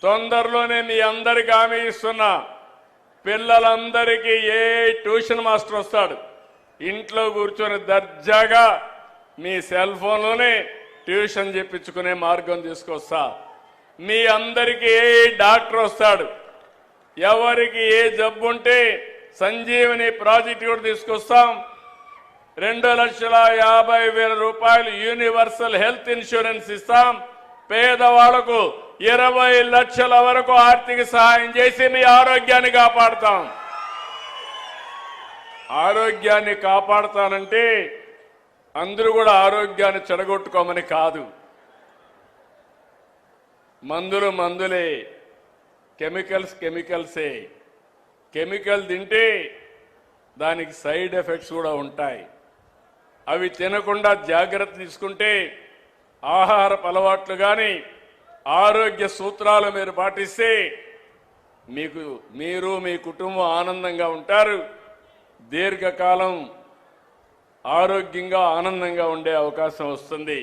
తొందరలోనే మీ అందరికీ హామీ ఇస్తున్నా, పిల్లలందరికీ ఏ ట్యూషన్ మాస్టర్ వస్తాడు, ఇంట్లో కూర్చొని దర్జాగా మీ సెల్ ఫోన్లోనే ట్యూషన్ చెప్పించుకునే మార్గం తీసుకొస్తా. మీ అందరికీ ఏ డాక్టర్ వస్తాడు, ఎవరికి ఏ జబ్బు ఉంటే సంజీవని ప్రాజెక్ట్ కూడా తీసుకొస్తాం. 2,50,000 రూపాయలు యూనివర్సల్ హెల్త్ ఇన్సూరెన్స్ ఇస్తాం. పేదవాళ్లకు 20 లక్షల వరకు ఆర్థిక సహాయం చేసి మీ ఆరోగ్యాన్ని కాపాడుతాం. ఆరోగ్యాన్ని కాపాడుతానంటే అందరూ కూడా ఆరోగ్యాన్ని చెడగొట్టుకోమని కాదు. మందులు మందులే, కెమికల్సే. కెమికల్ తింటే దానికి సైడ్ ఎఫెక్ట్స్ కూడా ఉంటాయి. అవి తినకుండా జాగ్రత్త తీసుకుంటే ఆహారపు అలవాట్లు కానీ ఆరోగ్య సూత్రాలు మీరు పాటిస్తే మీరు మీ కుటుంబం ఆనందంగా ఉంటారు. దీర్ఘకాలం ఆరోగ్యంగా ఆనందంగా ఉండే అవకాశం వస్తుంది.